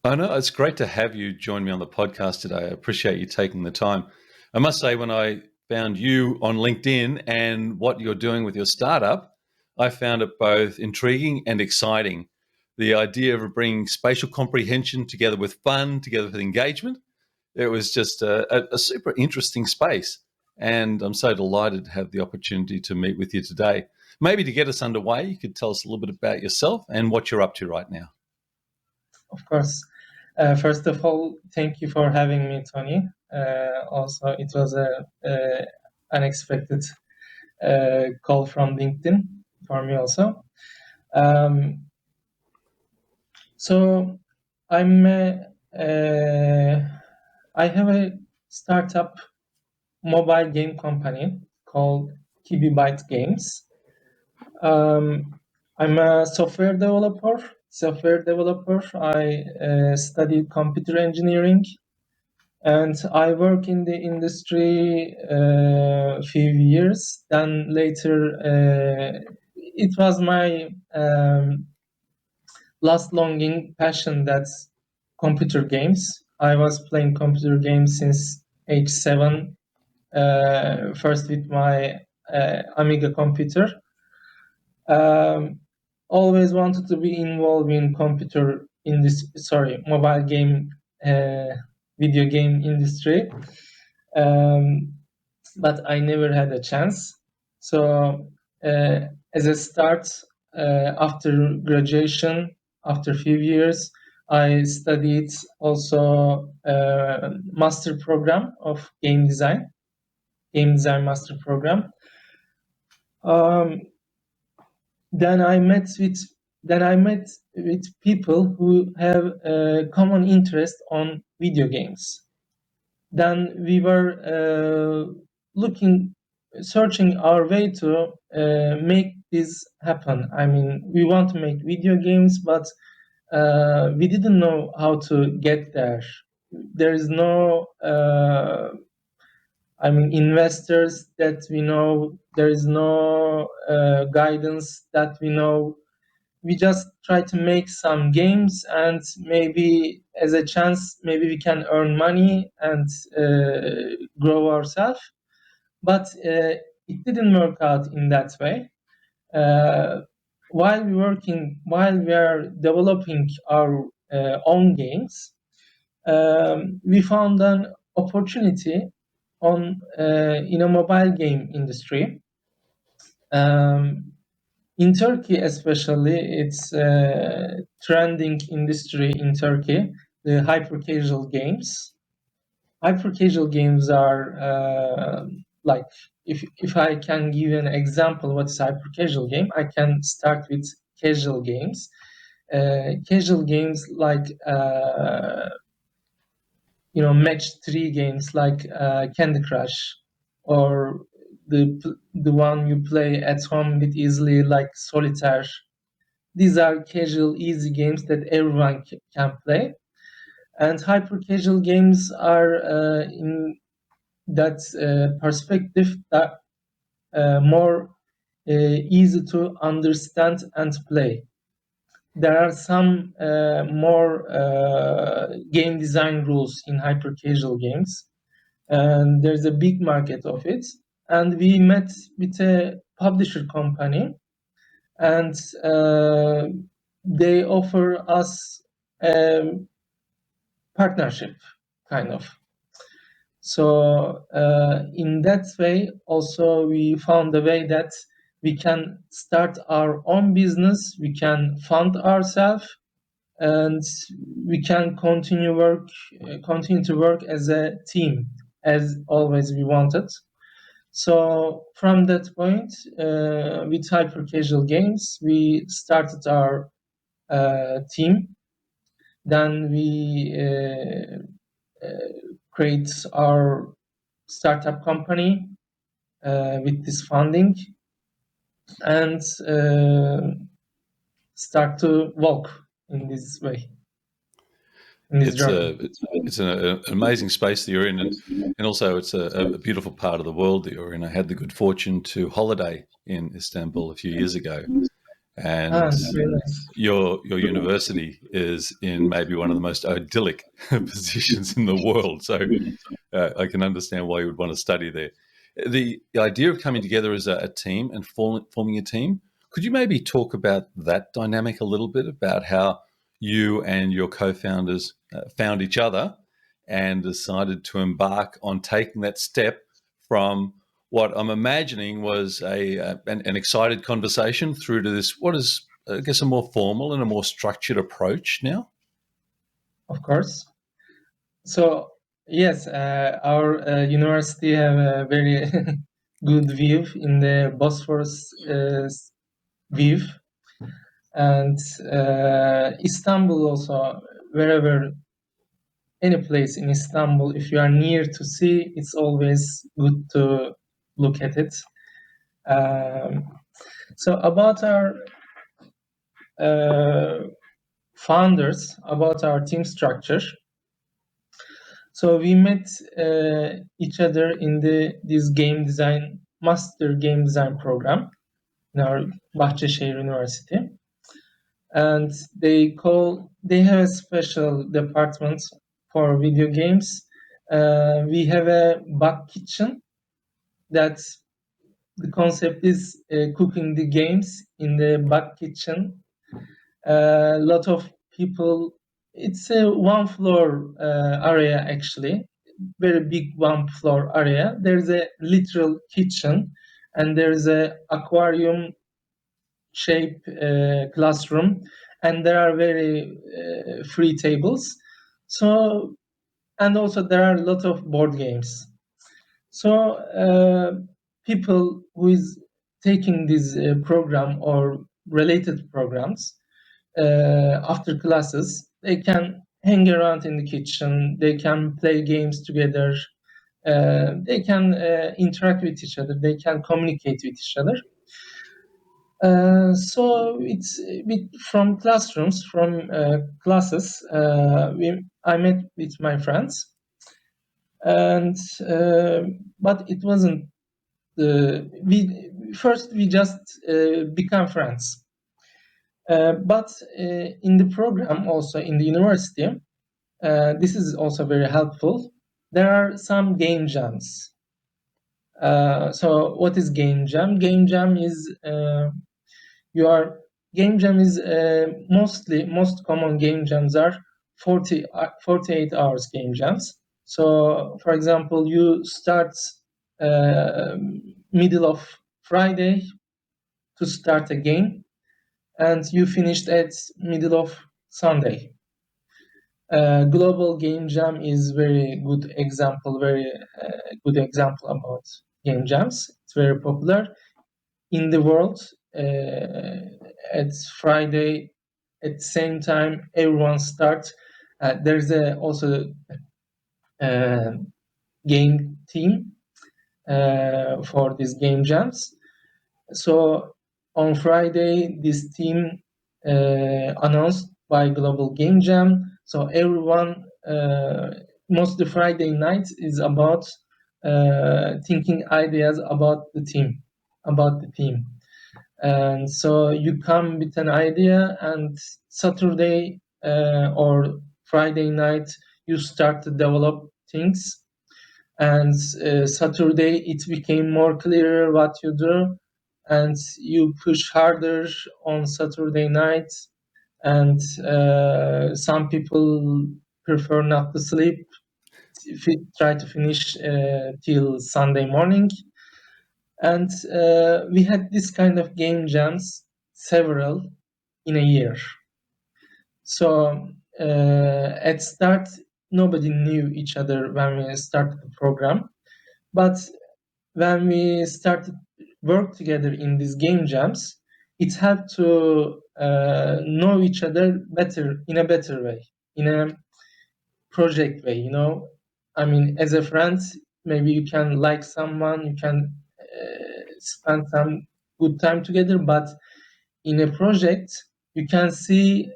I know it's great to have you join me on the podcast today. I appreciate you taking the time. I must say, when I found you on LinkedIn and what you're doing with your startup, I found it both intriguing and exciting. The idea of bringing spatial comprehension together with fun, together with engagement, it was just a super interesting space. And I'm so delighted to have the opportunity to meet with you today. Maybe to get us underway, you could tell us a little bit about yourself and what you're up to right now. Of course. First of all, thank you for having me, Tony. Also, it was a unexpected call from LinkedIn for me also. So I have a startup mobile game company called Kibibyte Games. I'm a software developer. I studied computer engineering, and I work in the industry few years. Then later, it was my last longing passion, that's computer games. I was playing computer games since age 7, first with my Amiga computer. Always wanted to be involved in mobile game, video game industry, but I never had a chance. So as a start, after graduation, after a few years, I studied also master program of game design master program. Then I met with people who have a common interest on video games. Then we were searching our way to make this happen. I mean, we want to make video games, but we didn't know how to get there. There is no investors that we know. There is no guidance that we know. We just try to make some games, and maybe as a chance, maybe we can earn money and grow ourselves. But it didn't work out in that way. While we are developing our own games, we found an opportunity in a mobile game industry. In Turkey, especially, it's a trending industry in Turkey, the hyper-casual games. Hyper-casual games are like, if I can give an example what's hyper-casual game, I can start with casual games. Casual games like match 3 games like Candy Crush, or the one you play at home with easily, like Solitaire. These are casual, easy games that everyone can play. And hyper casual games are in that perspective that more easy to understand and play. There are some more game design rules in hyper casual games, and there's a big market of it. And we met with a publisher company, and they offer us partnership, kind of. So in that way, also we found a way that we can start our own business, we can fund ourselves, and we can continue to work as a team, as always we wanted. So from that point, with hyper casual games, we started our team. Then we create our startup company with this funding, and start to walk in this way. It's an amazing space that you're in, and also it's a beautiful part of the world that you're in. I had the good fortune to holiday in Istanbul a few years ago, And Very nice. your university is in maybe one of the most idyllic positions in the world. So I can understand why you would want to study there. The idea of coming together as a team and forming a team, could you maybe talk about that dynamic a little bit, about how you and your co-founders found each other and decided to embark on taking that step from what I'm imagining was an excited conversation through to this, what is, I guess, a more formal and a more structured approach now? Of course. So yes, our university have a very good view in the Bosphorus view, and Istanbul also. Wherever, any place in Istanbul, if you are near to sea, it's always good to look at it. So about our founders, about our team structure. So we met each other in this game design, master game design program in our Bahçeşehir University. And they have a special department for video games. We have a bug kitchen. That's the concept is cooking the games in the bug kitchen. A lot of people. It's a one floor area actually, very big one floor area. There's a literal kitchen, and there's a aquarium shape classroom, and there are very free tables. So, and also there are a lot of board games. So people who is taking this program or related programs after classes, they can hang around in the kitchen, they can play games together, they can interact with each other, they can communicate with each other. So it's from classrooms, from classes. I met with my friends, and but it wasn't the we just become friends. But in the program, also in the university, this is also very helpful. There are some game jams. So what is game jam? Game jam is game jam is most common game jams are 48 hours game jams. So for example, you start middle of Friday to start a game, and you finished at middle of Sunday. Global game jam is very good example, very good example about game jams. It's very popular in the world. At Friday, at the same time, everyone starts. There's also game team for these game jams. So on Friday, this team announced by Global Game Jam. So everyone, most of the Friday night is about thinking ideas about the team, And so you come with an idea, and Saturday or Friday night you start to develop things. And Saturday it became more clearer what you do, and you push harder on Saturday night. And some people prefer not to sleep, try to finish till Sunday morning. And we had this kind of game jams, several in a year. So at start, nobody knew each other when we started the program. But when we started work together in these game jams, it helped to know each other better, in a better way, in a project way. I mean, as a friend, maybe you can like someone, you can spend some good time together, but in a project you can see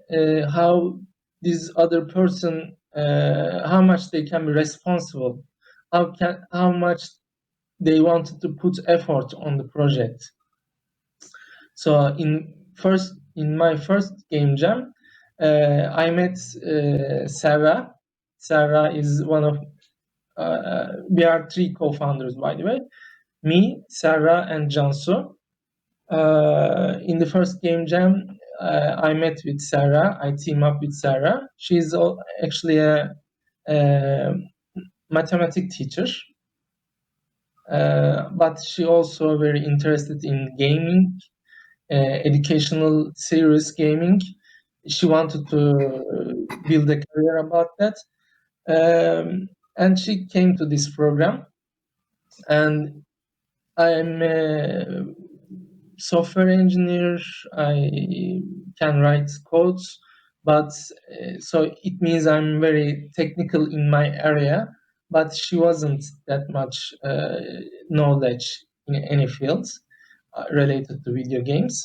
how this other person, how much they can be responsible, how much they wanted to put effort on the project. So in my first game jam, I met Sarah. Sarah is one of we are three co-founders, by the way. Me, Sarah, and Jansu. In the first game jam, I met with Sarah. I team up with Sarah. She's actually a mathematics teacher, but she also very interested in gaming, educational serious gaming. She wanted to build a career about that, and she came to this program. And I'm a software engineer. I can write codes, but so it means I'm very technical in my area. But she wasn't that much knowledge in any fields related to video games.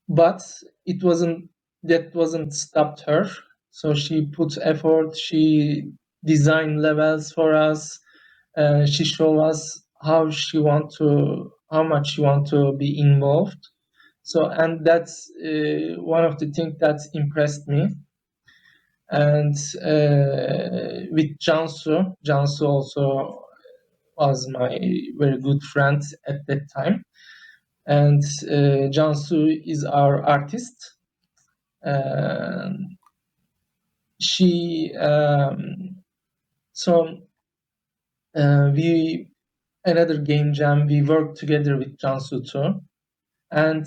But it wasn't stopped her. So she put effort. She designed levels for us. She showed us how much she want to be involved. So, and that's one of the things that impressed me. And with Jansu also was my very good friend at that time. And Jansu is our artist. She so we another game jam. We worked together with Jansu too, and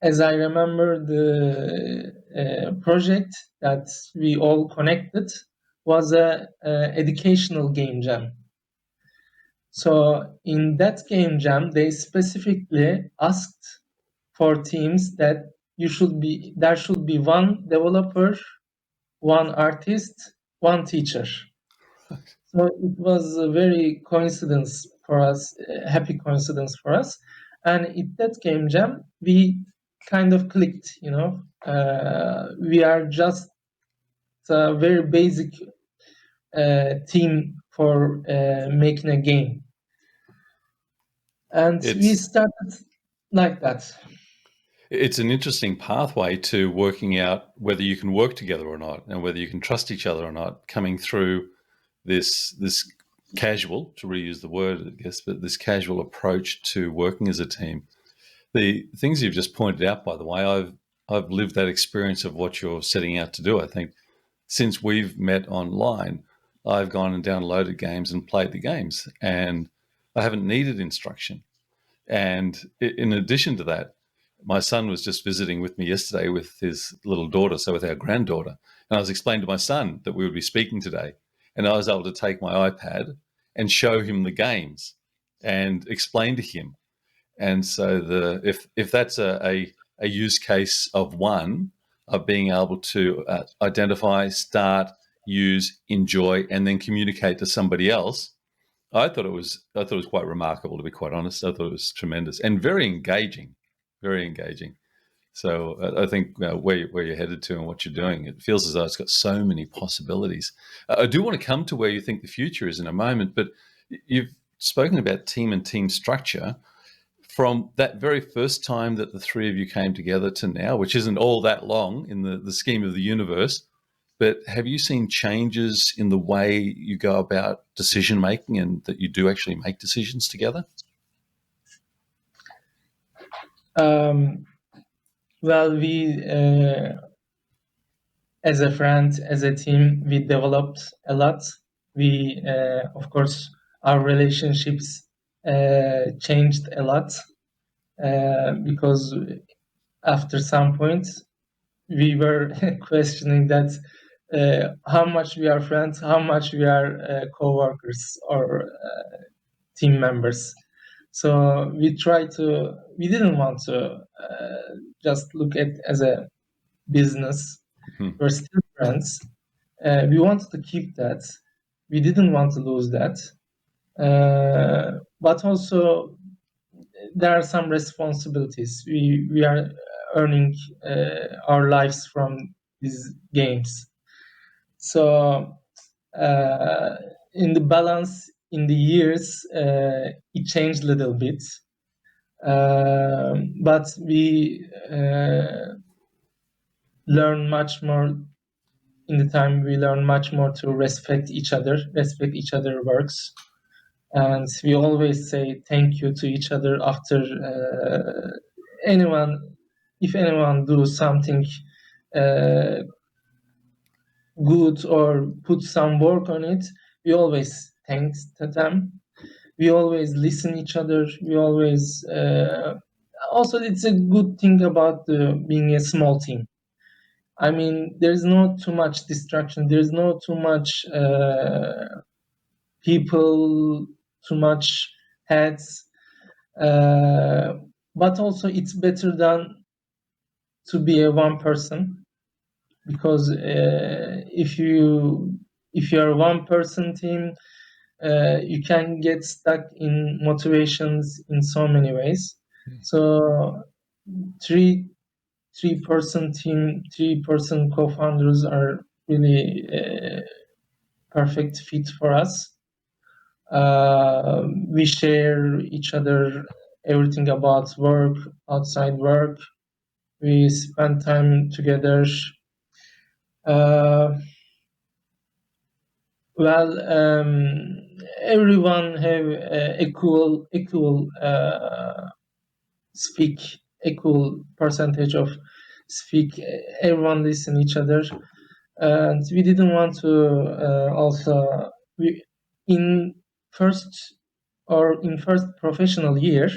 as I remember, the project that we all connected was a educational game jam. So in that game jam, they specifically asked for teams that there should be one developer, one artist, one teacher. So it was a very coincidence for us, a happy coincidence for us. And in that game jam, we kind of clicked, we are just a very basic team for making a game. And we started like that. It's an interesting pathway to working out whether you can work together or not, and whether you can trust each other or not, coming through this casual, to reuse the word, I guess, but this casual approach to working as a team. The things you've just pointed out, by the way, I've lived that experience of what you're setting out to do. I think since we've met online, I've gone and downloaded games and played the games, and I haven't needed instruction. And in addition to that, my son was just visiting with me yesterday with his little daughter, so with our granddaughter. And I was explaining to my son that we would be speaking today. And I was able to take my iPad and show him the games and explain to him. And so if that's a use case of one, of being able to identify, start, use, enjoy, and then communicate to somebody else, I thought it was quite remarkable, to be quite honest. I thought it was tremendous and very engaging, very engaging. So I think where you're headed to and what you're doing, it feels as though it's got so many possibilities. I do want to come to where you think the future is in a moment, but you've spoken about team and team structure from that very first time that the three of you came together to now, which isn't all that long in the scheme of the universe. But have you seen changes in the way you go about decision making and that you do actually make decisions together? Well, we, as a friend, as a team, we developed a lot. We, of course, our relationships changed a lot because after some point we were questioning that how much we are friends, how much we are co-workers or team members. So we didn't want to just look at as a business. Mm-hmm. We're still friends. We wanted to keep that. We didn't want to lose that. But also there are some responsibilities. We are earning our lives from these games. So in the balance in the years, it changed a little bit. But we learn much more. In the time, we learn much more to respect each other works, and we always say thank you to each other after anyone if anyone do something uh, good or put some work on it. We always thanks to them. We always listen each other. We always also, it's a good thing about being a small team. I mean, there's not too much distraction. There's not too much people, too much heads. But also, it's better than to be a one person, because if you're a one person team, you can get stuck in motivations in so many ways. So three person team, 3 person co-founders are really perfect fit for us. We share each other everything about work, outside work. We spend time together. Uh, well, everyone have equal speak, equal percentage of speak. Everyone listen each other, and we didn't want to also we in first in first professional year,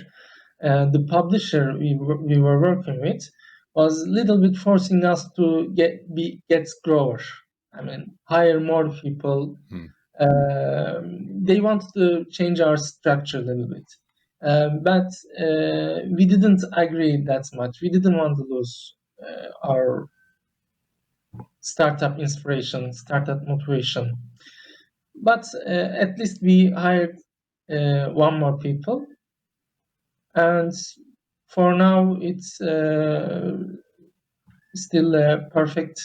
the publisher we were working with was a little bit forcing us to get grower. I mean, hire more people. They wanted to change our structure a little bit, but we didn't agree that much. We didn't want to lose our startup inspiration, startup motivation. But at least we hired one more people, and for now it's still a perfect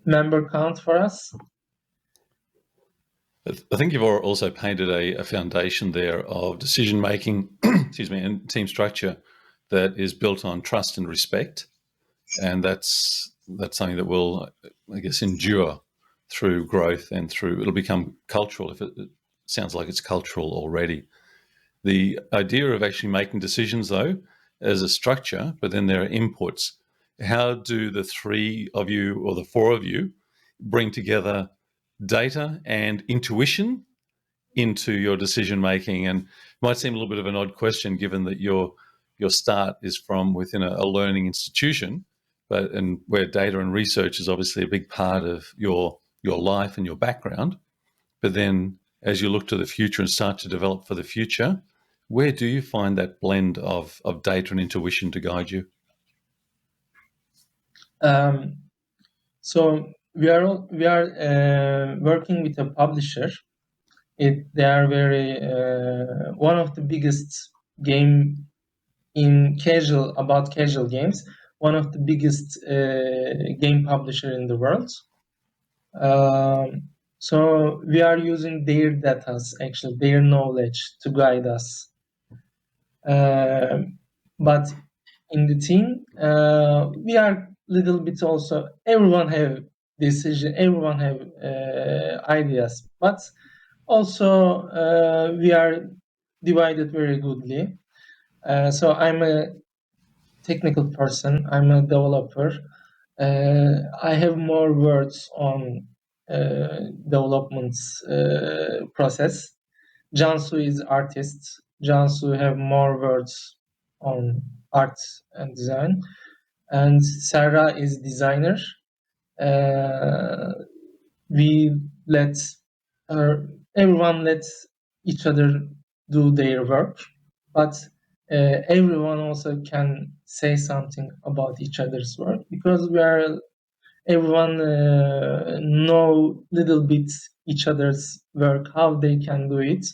member count for us. I think you've also painted a foundation there of decision making, excuse me, and team structure that is built on trust and respect, and that's something that will, I guess, endure through growth and through. It'll become cultural. If it sounds like it's cultural already. The idea of actually making decisions, though, as a structure, but then there are inputs. How do the three of you or the four of you bring together data and intuition into your decision making? And it might seem a little bit of an odd question, given that your start is from within a learning institution, and where data and research is obviously a big part of your life and your background. But then, as you look to the future and start to develop for the future, where do you find that blend of data and intuition to guide you? So we are working with a publisher. They are very one of the biggest game in casual games. One of the biggest game publisher in the world. So we are using their data, actually their knowledge, to guide us. But in the team, we are little bit also. Everyone have decision. Everyone have ideas, but also we are divided very goodly. So I'm a technical person. I'm a developer. I have more words on development process. Jansu is artist. Jansu have more words on art and design, and Sarah is designer. We let everyone lets each other do their work, but everyone also can say something about each other's work, because everyone know little bit each other's work, how they can do it.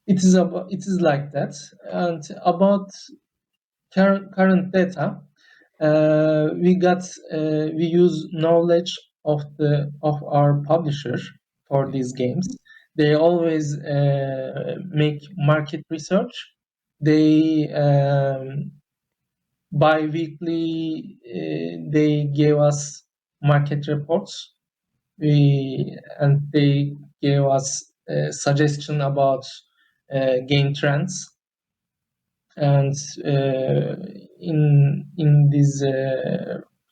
It is like that. And about current data, we use knowledge of our publisher. for these games. They always make market research. They bi-weekly they gave us market reports. They gave us suggestion about game trends, and in this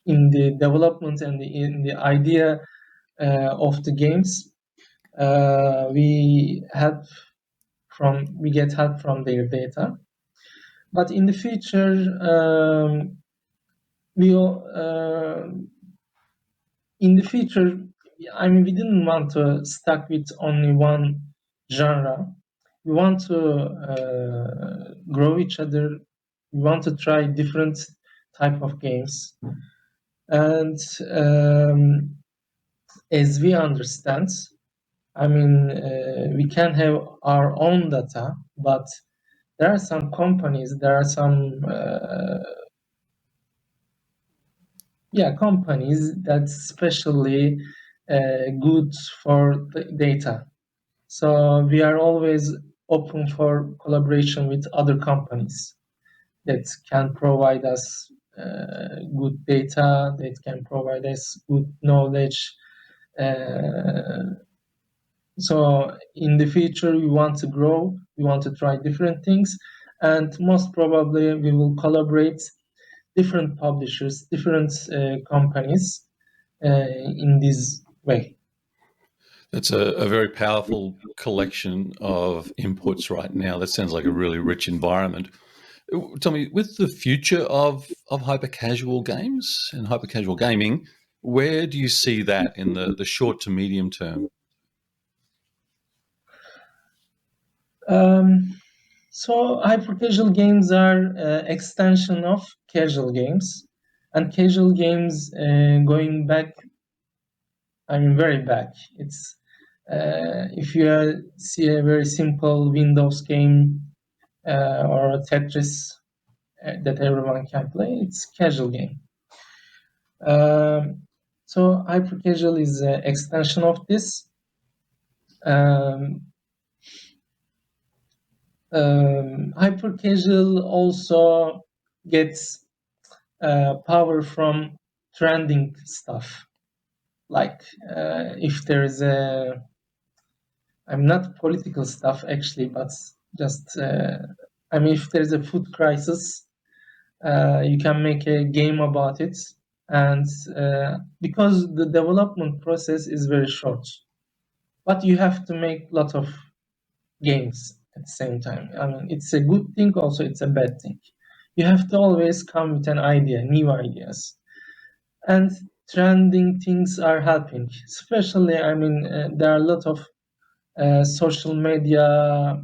in the development and in the idea of the games, we get help from their data. But in the future, we in the future, I mean, we didn't want to stuck with only one genre. We want to grow each other. We want to try different type of games, and as we understand, I mean, we can have our own data, but there are some companies, there are some companies that's especially good for the data. So we are always open for collaboration with other companies that can provide us good data, that can provide us good knowledge. So in the future, we want to grow, we want to try different things, and most probably we will collaborate different publishers, different companies in this way. That's a very powerful collection of inputs right now. That sounds like a really rich environment. Tell me, with the future of hyper casual games and hyper casual gaming, where do you see that in the short to medium term? So hyper casual games are extension of casual games, and casual games going back, I mean very back. It's if you see a very simple Windows game or a Tetris that everyone can play, it's casual game. So hyper casual is an extension of this. Hyper casual also gets power from trending stuff. Like if there is I'm not political stuff actually, but just I mean, if there's a food crisis, you can make a game about it, and because the development process is very short, but you have to make a lot of games at the same time. I mean, it's a good thing, also it's a bad thing. You have to always come with an idea, new ideas, and trending things are helping. Especially, I mean, there are a lot of social media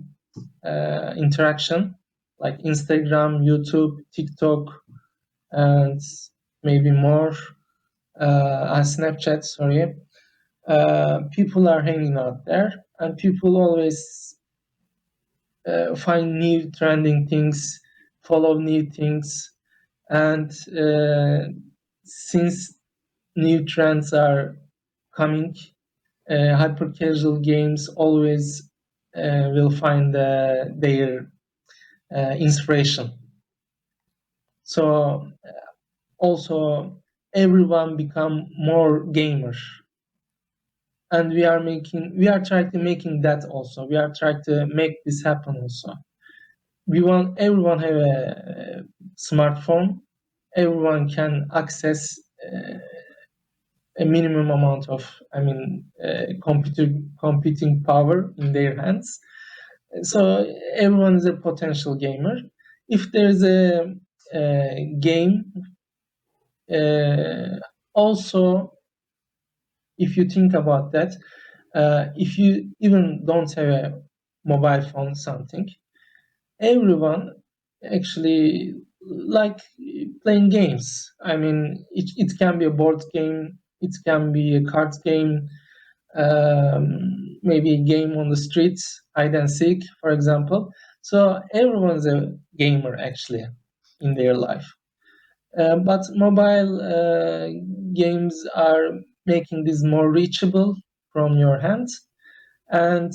interaction, like Instagram, YouTube, TikTok, and maybe more, Snapchat. Sorry, people are hanging out there, and people always find new trending things, follow new things, and since new trends are coming, hyper casual games always will find their inspiration. So also everyone become more gamer, and we are trying to making that also. We are trying to make this happen also. We want everyone have a smartphone. Everyone can access a minimum amount of, I mean, computing power in their hands. So everyone is a potential gamer. If there's a game, also, if you think about that, if you even don't have a mobile phone, something, everyone actually like playing games. I mean, it can be a board game, it can be a card game, maybe a game on the streets, hide and seek, for example. So everyone's a gamer actually in their life. But mobile games are making this more reachable, from your hands. And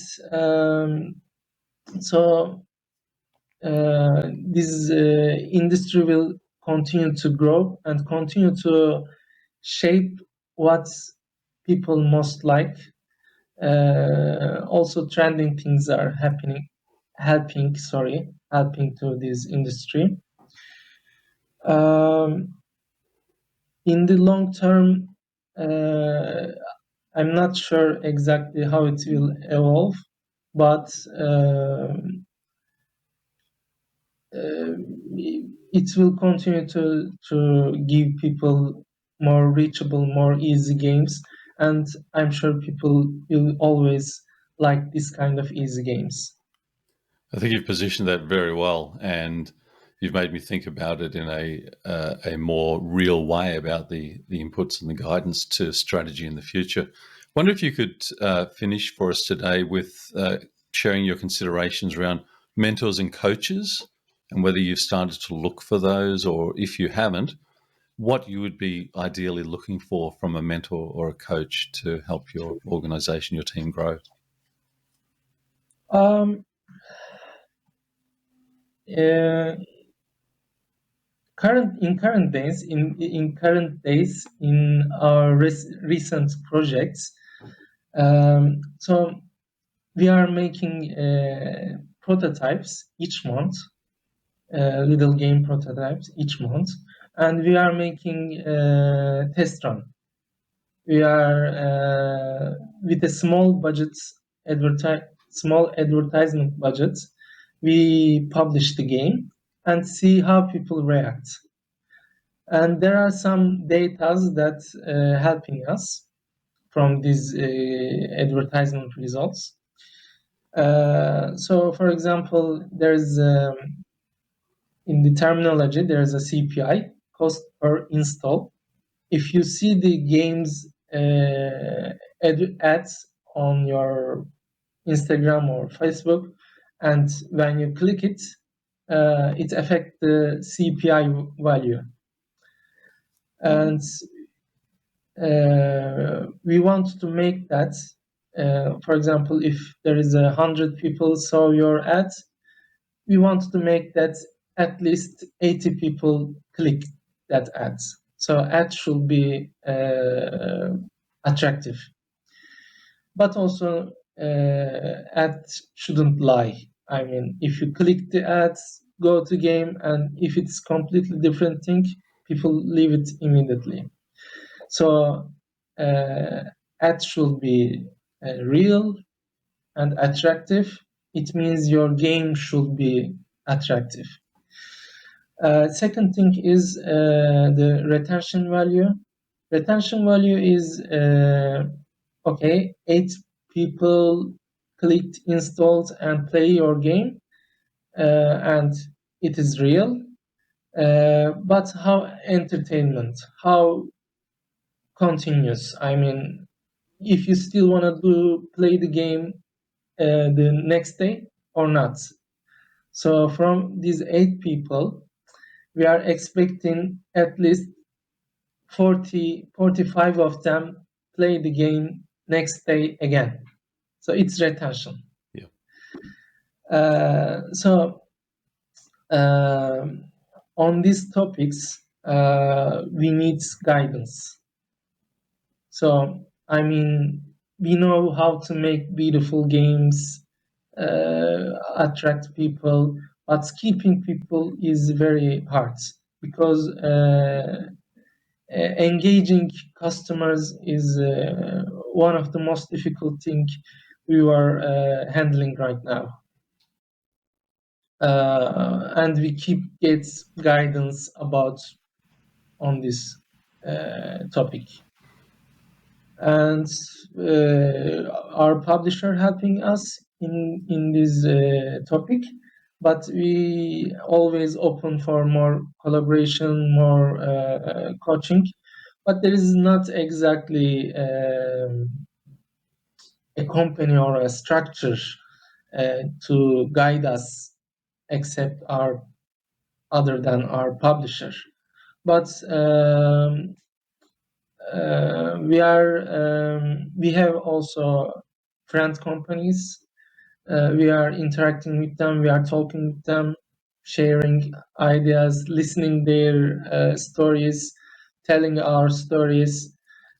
so this industry will continue to grow and continue to shape what people most like. Also, trending things are helping to this industry. In the long term, I'm not sure exactly how it will evolve, but it will continue to give people more reachable, more easy games, and I'm sure people will always like this kind of easy games. I think you've positioned that very well, and you've made me think about it in a more real way about the inputs and the guidance to strategy in the future. Wonder if you could finish for us today with sharing your considerations around mentors and coaches, and whether you've started to look for those, or if you haven't, what you would be ideally looking for from a mentor or a coach to help your organization, your team grow. Um, uh, current days in our recent projects, so we are making prototypes each month, little game prototypes each month, and we are making test run. We are with a small advertisement budget. We publish the game and see how people react. And there are some data that helping us from these advertisement results. So, for example, there's in the terminology there's a CPI, cost per install. If you see the game's ads on your Instagram or Facebook, and when you click it, it affects the CPI value. And we want to make that, for example, if there is 100 people saw your ads, we want to make that at least 80 people click that ads. So ads should be attractive, but also ads shouldn't lie. I mean, if you click the ads, go to game, and if it's completely different thing, people leave it immediately. So ads should be real and attractive. It means your game should be attractive. Second thing is the retention value. Retention value is okay, 8 people clicked, installed, and play your game, and it is real. But how entertainment? How continuous? I mean, if you still want to play the game the next day or not. So from these 8 people, we are expecting at least 45 of them play the game next day again. So it's retention. Yeah. On these topics, we need guidance. So, I mean, we know how to make beautiful games, attract people, but keeping people is very hard, because engaging customers is one of the most difficult things we are handling right now. And we keep get guidance about on this topic. And our publisher helping us in this topic, but we always open for more collaboration, more coaching, but there is not exactly a company or a structure to guide us except our other than our publisher. But We have also friend companies. We are interacting with them. We are talking with them, sharing ideas, listening their stories, telling our stories,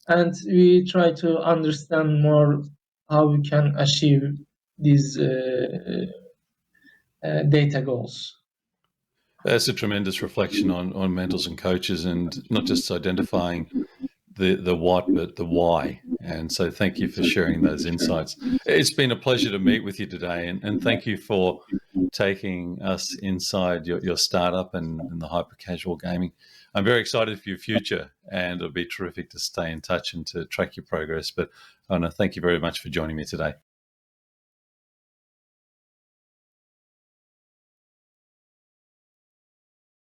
and we try to understand more how we can achieve these data goals. That's a tremendous reflection on mentors and coaches, and not just identifying the what, but the why. And so thank you for sharing those insights. It's been a pleasure to meet with you today, and thank you for taking us inside your startup and the hyper casual gaming. I'm very excited for your future, and it'll be terrific to stay in touch and to track your progress. But I want to thank you very much for joining me today.